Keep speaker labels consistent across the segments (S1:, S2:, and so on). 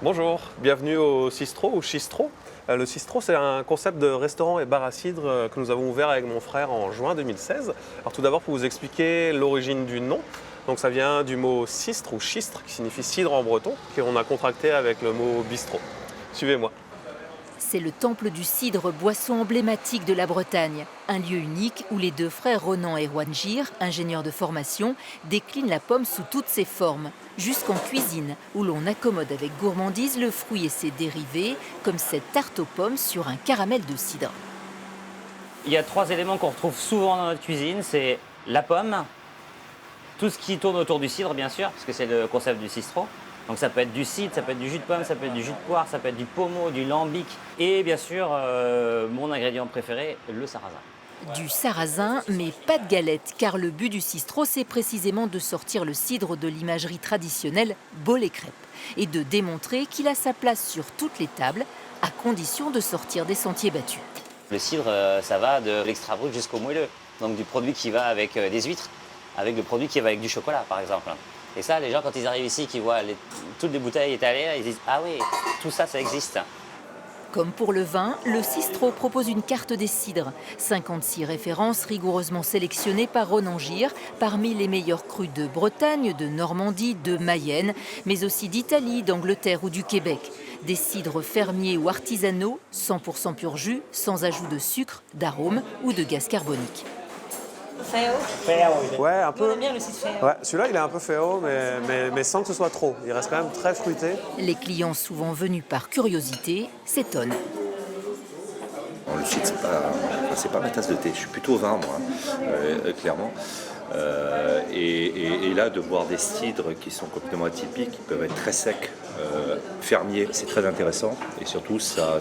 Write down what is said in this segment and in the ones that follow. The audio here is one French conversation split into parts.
S1: Bonjour, bienvenue au Cistro ou Chistro. Le Cistro, c'est un concept de restaurant et bar à cidre que nous avons ouvert avec mon frère en juin 2016. Alors tout d'abord, pour vous expliquer l'origine du nom. Donc ça vient du mot cistre ou chistre, qui signifie cidre en breton, qu'on a contracté avec le mot bistrot. Suivez-moi.
S2: C'est le temple du cidre, boisson emblématique de la Bretagne. Un lieu unique où les deux frères Ronan et Juan Gir, ingénieurs de formation, déclinent la pomme sous toutes ses formes. Jusqu'en cuisine, où l'on accommode avec gourmandise le fruit et ses dérivés, comme cette tarte aux pommes sur un caramel de cidre.
S3: Il y a trois éléments qu'on retrouve souvent dans notre cuisine, c'est la pomme, tout ce qui tourne autour du cidre bien sûr, parce que c'est le concept du cistro. Donc ça peut être du cidre, ça peut être du jus de pomme, ça peut être du jus de poire, ça peut être du pommeau, du lambic et bien sûr mon ingrédient préféré, le sarrasin.
S2: Du sarrasin, mais pas de galette, car le but du cistro, c'est précisément de sortir le cidre de l'imagerie traditionnelle bol et crêpes et de démontrer qu'il a sa place sur toutes les tables, à condition de sortir des sentiers battus.
S3: Le cidre, ça va de l'extra brut jusqu'au moelleux, donc du produit qui va avec des huîtres, avec le produit qui va avec du chocolat par exemple. Et ça, les gens, quand ils arrivent ici, qu'ils voient toutes les bouteilles étalées, ils disent « Ah oui, tout ça, ça existe ».
S2: Comme pour le vin, le Cistro propose une carte des cidres. 56 références rigoureusement sélectionnées par Ronan Gir, parmi les meilleurs crus de Bretagne, de Normandie, de Mayenne, mais aussi d'Italie, d'Angleterre ou du Québec. Des cidres fermiers ou artisanaux, 100% pur jus, sans ajout de sucre, d'arôme ou de gaz carbonique.
S1: Ouais, un peu.
S4: On aime bien le cidre féo.
S1: Ouais, celui-là, il est un peu féo, mais sans que ce soit trop. Il reste quand même très fruité.
S2: Les clients, souvent venus par curiosité, s'étonnent.
S5: Bon, le cidre, c'est pas ma tasse de thé. Je suis plutôt vin, moi, clairement. Et là, de boire des cidres qui sont complètement atypiques, qui peuvent être très secs, fermiers, c'est très intéressant. Et surtout, ça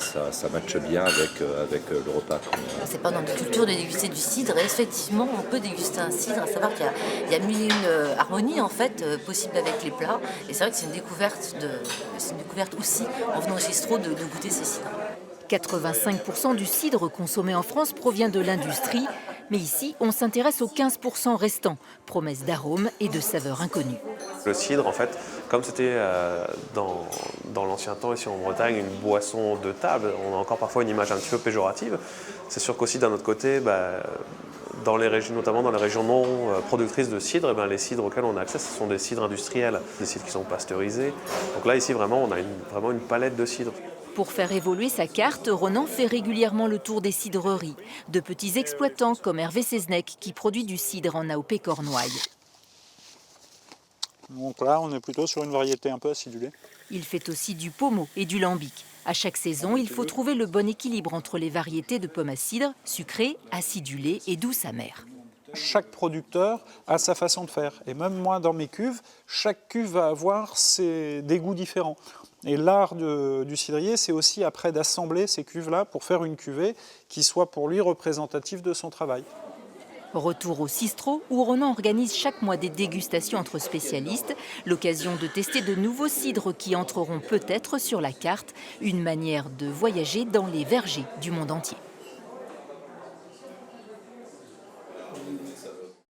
S5: matche bien avec le repas.
S4: C'est pas dans notre culture de déguster du cidre. Et effectivement, on peut déguster un cidre, à savoir qu'il y a mille et une harmonie en fait possible avec les plats. Et c'est vrai que c'est une découverte aussi en venant au Cistro de goûter ces cidres.
S2: 85% du cidre consommé en France provient de l'industrie, mais ici, on s'intéresse aux 15% restants, promesse d'arômes et de saveurs inconnues.
S1: Le cidre, en fait, comme c'était dans l'ancien temps ici en Bretagne, une boisson de table, on a encore parfois une image un petit peu péjorative. C'est sûr qu'aussi d'un autre côté, dans les régions, notamment dans les régions non productrices de cidre, les cidres auxquels on a accès, ce sont des cidres industriels, des cidres qui sont pasteurisés. Donc là, ici, vraiment, on a vraiment une palette de cidres.
S2: Pour faire évoluer sa carte, Ronan fait régulièrement le tour des cidreries, de petits exploitants comme Hervé Seznec qui produit du cidre en AOP Cornouailles.
S6: Donc là, on est plutôt sur une variété un peu acidulée.
S2: Il fait aussi du pommeau et du lambic. À chaque saison, il faut trouver le bon équilibre entre les variétés de pommes à cidre, sucrées, acidulées et douces amères.
S6: Chaque producteur a sa façon de faire. Et même moi, dans mes cuves, chaque cuve va avoir des goûts différents. Et l'art du cidrier, c'est aussi après d'assembler ces cuves-là pour faire une cuvée qui soit pour lui représentative de son travail.
S2: Retour au Cistro, où Ronan organise chaque mois des dégustations entre spécialistes, l'occasion de tester de nouveaux cidres qui entreront peut-être sur la carte, une manière de voyager dans les vergers du monde entier.